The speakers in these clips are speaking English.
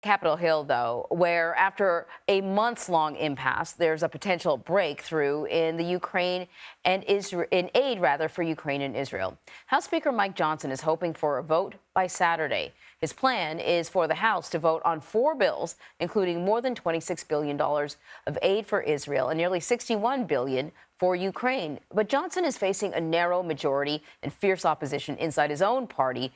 Capitol Hill, though, where after a months-long impasse, there's a potential breakthrough in the Ukraine and Israel, in aid rather for Ukraine and Israel. House Speaker Mike Johnson is hoping for a vote by Saturday. His plan is for the House to vote on 4 bills, including more than $26 billion of aid for Israel and nearly $61 billion for Ukraine. But Johnson is facing a narrow majority and fierce opposition inside his own party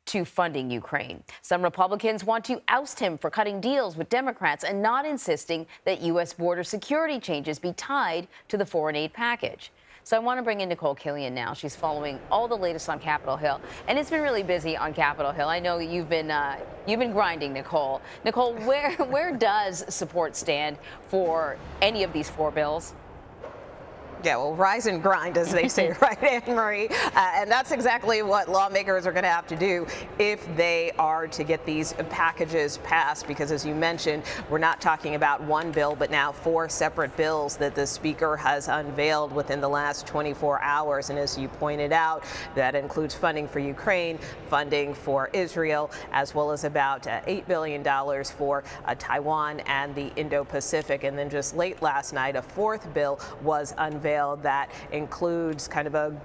to funding Ukraine. Some Republicans want to oust him for cutting deals with Democrats and not insisting that U.S. border security changes be tied to the foreign aid package. So I want to bring in Nikole Killion now. She's following all the latest on Capitol Hill, and it's been really busy on Capitol Hill. I know you've been grinding, Nikole. Nikole, where does support stand for any of these 4 bills? Yeah, well, rise and grind, as they say, right, Anne Marie? And that's exactly what lawmakers are going to have to do if they are to get these packages passed, because as you mentioned, we're not talking about one bill, but now 4 separate bills that the Speaker has unveiled within the last 24 hours. And as you pointed out, that includes funding for Ukraine, funding for Israel, as well as about $8 billion for Taiwan and the Indo-Pacific. And then just late last night, a 4th bill was unveiled that includes kind of a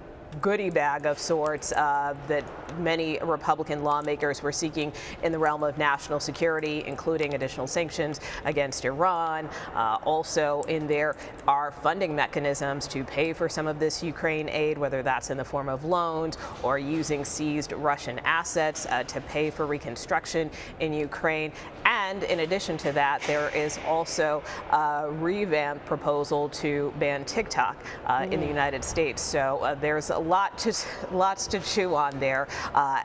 goodie bag of sorts that many Republican lawmakers were seeking in the realm of national security, including additional sanctions against Iran. Also in there are funding mechanisms to pay for some of this Ukraine aid, whether that's in the form of loans or using seized Russian assets to pay for reconstruction in Ukraine. And in addition to that, there is also a revamped proposal to ban TikTok in the United States. So there's lots to chew on there.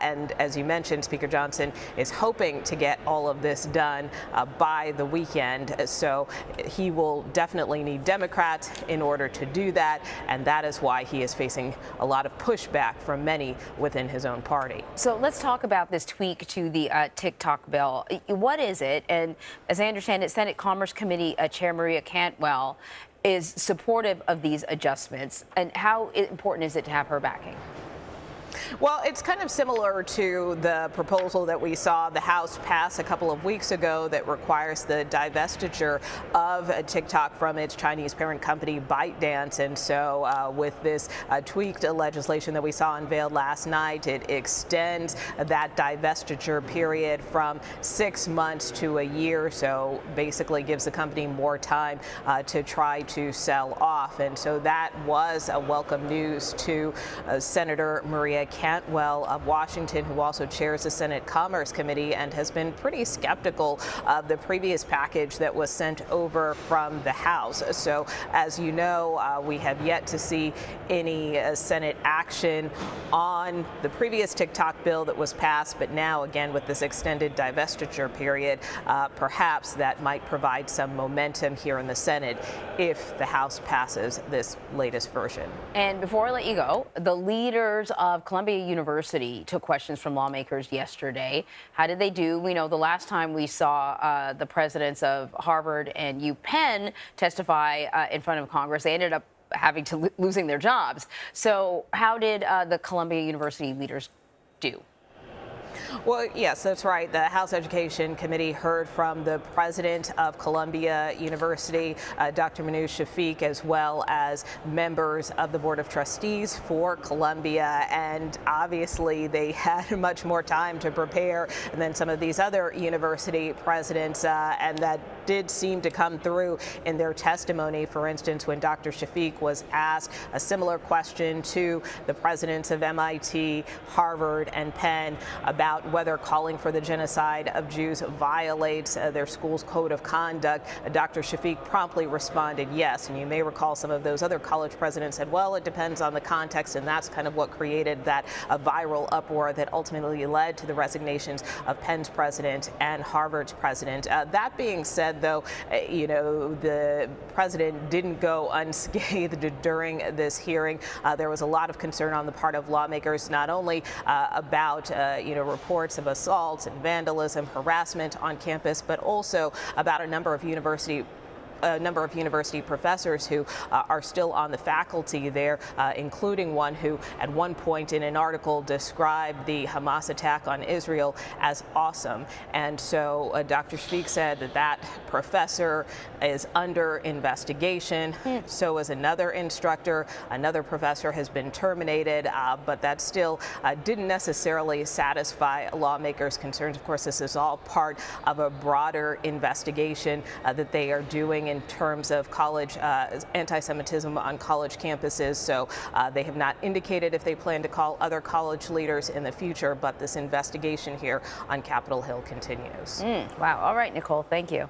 And as you mentioned, Speaker Johnson is hoping to get all of this done by the weekend. So he will definitely need Democrats in order to do that. And that is why he is facing a lot of pushback from many within his own party. So let's talk about this tweak to the TikTok bill. What is it? And as I understand it, Senate Commerce Committee Chair Maria Cantwell is supportive of these adjustments. And how important is it to have her backing? Well, it's kind of similar to the proposal that we saw the House pass a couple of weeks ago that requires the divestiture of TikTok from its Chinese parent company ByteDance. And so with this tweaked legislation that we saw unveiled last night, it extends that divestiture period from 6 months to a year. So basically gives the company more time to try to sell off. And so that was a welcome news to Senator Maria Cantwell of Washington, who also chairs the Senate Commerce Committee and has been pretty skeptical of the previous package that was sent over from the House. So as you know, we have yet to see any Senate action on the previous TikTok bill that was passed, but now again with this extended divestiture period, perhaps that might provide some momentum here in the Senate if the House passes this latest version. And before I let you go, the leaders of Columbia University took questions from lawmakers yesterday. How did they do? We know the last time we saw the presidents of Harvard and UPenn testify in front of Congress, they ended up having to losing their jobs. So how did the Columbia University leaders do? Well, yes, that's right. The House Education Committee heard from the president of Columbia University, Dr. Manoush Shafiq, as well as members of the Board of Trustees for Columbia. And obviously, they had much more time to prepare than some of these other university presidents. And that did seem to come through in their testimony. For instance, when Dr. Shafiq was asked a similar question to the presidents of MIT, Harvard, and Penn about whether calling for the genocide of Jews violates their school's code of conduct, Dr. Shafiq promptly responded yes. And you may recall some of those other college presidents said, well, it depends on the context, and that's kind of what created that viral uproar that ultimately led to the resignations of Penn's president and Harvard's president. That being said, though, you know, the president didn't go unscathed during this hearing. There was a lot of concern on the part of lawmakers, not only about, reports of assaults and vandalism, harassment on campus, but also about a number of university a number of university professors who are still on the faculty there, including one who at one point in an article described the Hamas attack on Israel as awesome. And so Dr. Shafik said that that professor is under investigation. So is another instructor. Another professor has been terminated, but that still didn't necessarily satisfy lawmakers' concerns. Of course, this is all part of a broader investigation that they are doing in terms of college anti-Semitism on college campuses. So they have not indicated if they plan to call other college leaders in the future, but this investigation here on Capitol Hill continues. Wow. All right, Nikole, thank you.